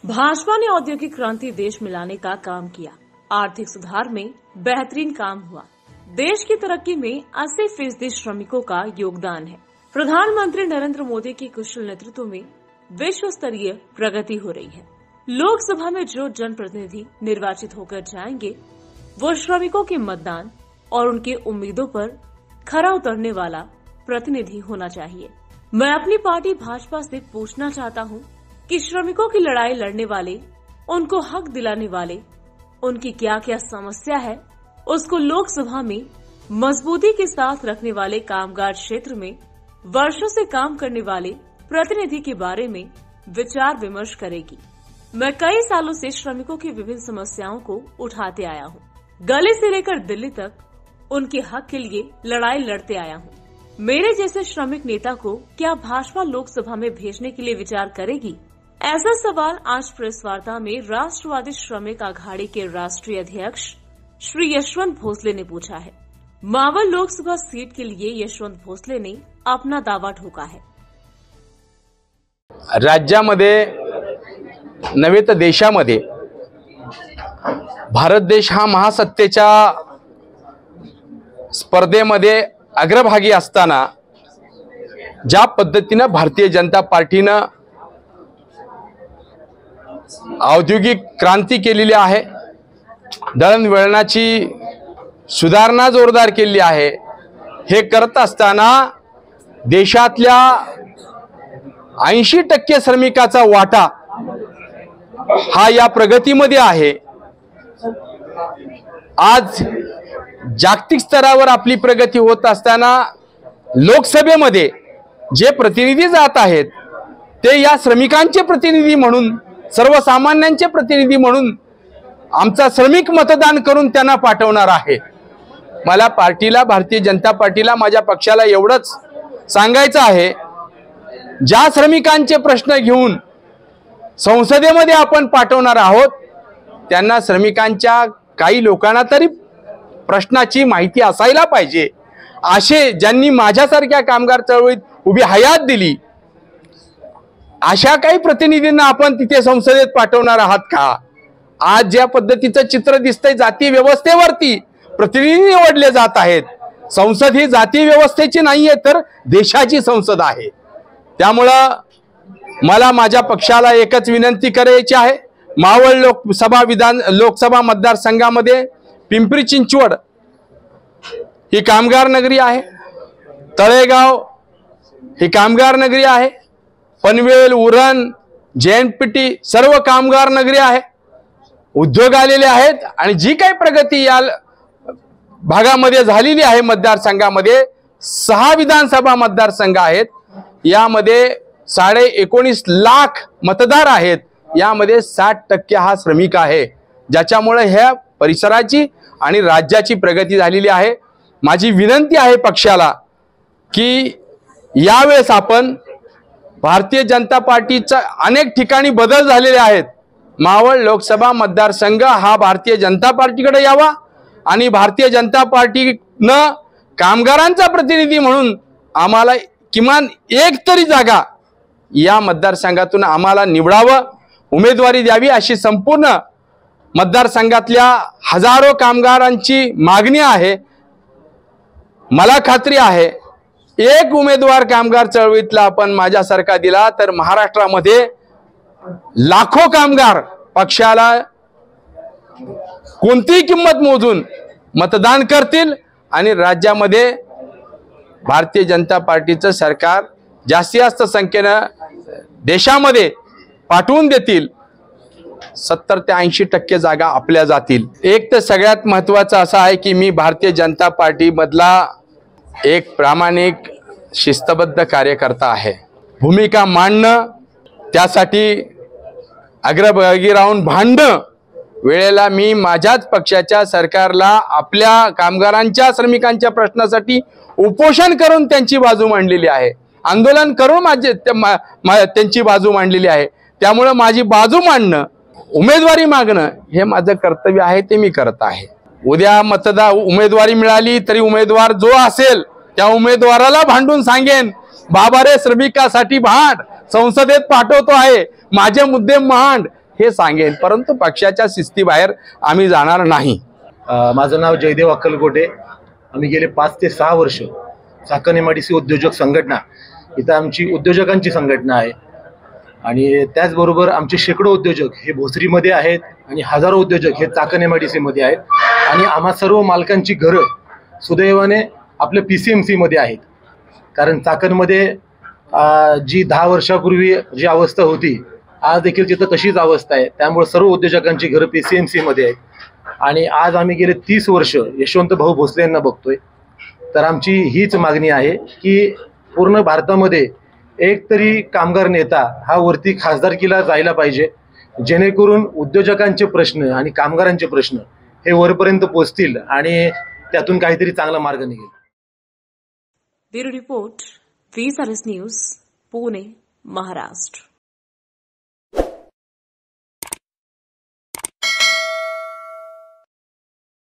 भाजपा ने औद्योगिक क्रांति देश में लाने का काम किया। आर्थिक सुधार में बेहतरीन काम हुआ। देश की तरक्की में 80% श्रमिकों का योगदान है। प्रधानमंत्री नरेंद्र मोदी के कुशल नेतृत्व में विश्व स्तरीय प्रगति हो रही है। लोकसभा में जो जनप्रतिनिधि निर्वाचित होकर जाएंगे वो श्रमिकों के मतदान और उनके उम्मीदों पर खरा उतरने वाला प्रतिनिधि होना चाहिए। मैं अपनी पार्टी भाजपा से पूछना चाहता हूं कि श्रमिकों की लड़ाई लड़ने वाले, उनको हक दिलाने वाले, उनकी क्या क्या समस्या है, उसको लोकसभा में मजबूती के साथ रखने वाले कामगार क्षेत्र में वर्षों से काम करने वाले प्रतिनिधि के बारे में विचार विमर्श करेगी। मैं कई सालों से श्रमिकों की विभिन्न समस्याओं को उठाते आया हूँ। गली से लेकर दिल्ली तक उनके हक के लिए लड़ाई लड़ते आया हूँ। मेरे जैसे श्रमिक नेता को क्या भाजपा लोकसभा में भेजने के लिए विचार करेगी? ऐसा सवाल आज प्रेस वार्ता में राष्ट्रवादी श्रमिक अघाड़ी के राष्ट्रीय अध्यक्ष श्री यशवंत भोसले ने पूछा है। मावल लोकसभा सीट के लिए यशवंत भोसले ने अपना दावा ठोका है। राज्यामध्ये नव्हे तर देशामध्ये भारत देश हा महासत्तेच्या स्पर्धेमध्ये अग्रभागी असताना ज्या पद्धतीने भारतीय जनता पार्टीने औद्योगिक क्रांती केलेली आहे, दळणवळणाची सुधारणा जोरदार केली आहे, हे करत असताना देशातल्या 80% श्रमिकाचा वाटा हा या प्रगतीमध्ये आहे। आज जागतिक स्तरावर आपली प्रगती होत असताना लोकसभेमध्ये जे प्रतिनिधी जात आहेत ते या श्रमिकांचे प्रतिनिधी म्हणून, सर्वसामान्यांचे प्रतिनिधी म्हणून आमचा श्रमिक मतदान करून त्यांना पाठवणार आहे। मला पार्टीला, भारतीय जनता पार्टीला, माझ्या पक्षाला एवढंच सांगायचं आहे, ज्या श्रमिकांचे प्रश्न घेऊन संसदेमध्ये आपण पाठवणार आहोत त्यांना श्रमिकांच्या काही लोकांना तरी प्रश्नाची माहिती असायला पाहिजे। असे ज्यांनी माझ्यासारख्या कामगार चळवळीत उभी हयात दिली अशा काही प्रतिनिधींना आपण तिथे संसदेत पाठवणार आहात का? आज ज्या पद्धतीचं चित्र दिसतंय, जाती व्यवस्थेवरती प्रतिनिधी निवडले जात आहेत। संसद ही जाती व्यवस्थेची नाहीये तर देशाची संसद आहे। त्यामुळं मला माझ्या पक्षाला एकच विनंती करायची आहे। मावळ लोकसभा मतदारसंघामध्ये पिंपरी चिंचवड ही कामगार नगरी आहे, तळेगाव ही कामगार नगरी आहे, पनवेल, उरण, जैनपट्टी सर्व कामगार नगरी आहे। उद्योग आलेले आहेत आणि जी काही प्रगती या भागामध्ये झालेली आहे, मतदारसंघामध्ये 6 विधानसभा मतदारसंघ आहेत, यामध्ये 19.5 लाख मतदार आहेत, यामध्ये 60% हा श्रमिक आहे, ज्याच्यामुळे ह्या परिसराची आणि राज्याची प्रगती झालेली आहे। माझी विनंती आहे पक्षाला की यावेळेस आपण, भारतीय जनता पार्टीचा अनेक ठिकाणी बदल झालेले आहेत, मावळ लोकसभा मतदारसंघ हा भारतीय जनता पार्टीकडे यावा आणि भारतीय जनता पार्टीनं कामगारांचा प्रतिनिधी म्हणून आम्हाला किमान एक तरी जागा या मतदारसंघातून आम्हाला निवडावं, उमेदवारी द्यावी अशी संपूर्ण मतदारसंघातल्या हजारो कामगारांची मागणी आहे। मला खात्री आहे एक उमेदवार कामगार चळवळीतला आपण माझ्यासारखा दिला तर महाराष्ट्रामध्ये लाखो कामगार पक्षाला कोणतीही किंमत मोजून मतदान करतील आणि राज्यामध्ये भारतीय जनता पार्टीचं सरकार जास्तीत जास्त संख्येनं देशामध्ये पाठवून देतील। 70 ते 80% जागा आपल्या जातील। एक तर सगळ्यात महत्त्वाचं असं आहे की मी भारतीय जनता पार्टी मधला एक प्रामाणिक शिस्तबद्ध कार्यकर्ता आहे। भूमिका मांडणं, त्यासाठी अग्रभागी राहून भांडणं, वेळेला मी माझ्याच पक्षाच्या सरकारला आपल्या कामगारांच्या, श्रमिकांच्या प्रश्नासाठी उपोषण करून त्यांची बाजू मांडलेली आहे, आंदोलन करून त्यांची बाजू मांडलेली आहे। त्यामुळे माझी बाजू मांडणं, उमेदवारी मागणं हे माझं कर्तव्य आहे, ते मी करत आहे। उद्या उमेदवारी मिळाली तरी उमेदवार जो असेल त्या उमेदवाराला भांडून सांगेन, बाबा रे श्रमिकासाठी भांड, संसदेत पाठवतो आहे, माझे मुद्दे मांड, हे सांगेन, परंतु पक्षाच्या शिस्तीबाहेर आम्ही जाणार नाही. माझं नाव जयदेव अक्कलकोटे. आम्ही गेले 5 ते 6 वर्ष चाकण MIDC उद्योजक संघटना, इथं आमची उद्योजकांची संघटना आहे आणि त्याचबरोबर आमचे शेकडो उद्योजक हे भोसरीमध्ये आहेत आणि हजारो उद्योजक हे चाकण MIDC मध्ये आहेत आणि आम्हा सर्व मालकांची घरं सुदैवाने आपल्या PCMC मध्ये आहेत. कारण चाकणमध्ये जी 10 वर्षापूर्वी जी अवस्था होती, आज देखील तिथं तशीच अवस्था आहे. त्यामुळे सर्व उद्योजकांची घरं PCMC मध्ये आहेत आणि आज आम्ही गेले 30 वर्ष यशवंत भाऊ भोसले यांना बघतोय. तर आमची हीच मागणी आहे की पूर्ण भारतामध्ये एक तरी कामगार नेता हा वरती खासदारकीला जायला पाहिजे, जेणेकरून उद्योजकांचे प्रश्न आणि कामगारांचे प्रश्न हे वरपर्यंत पोहोचतील आणि त्यातून काहीतरी चांगला मार्ग निघेल. Bureau report, VSRS news, Pune, Maharashtra.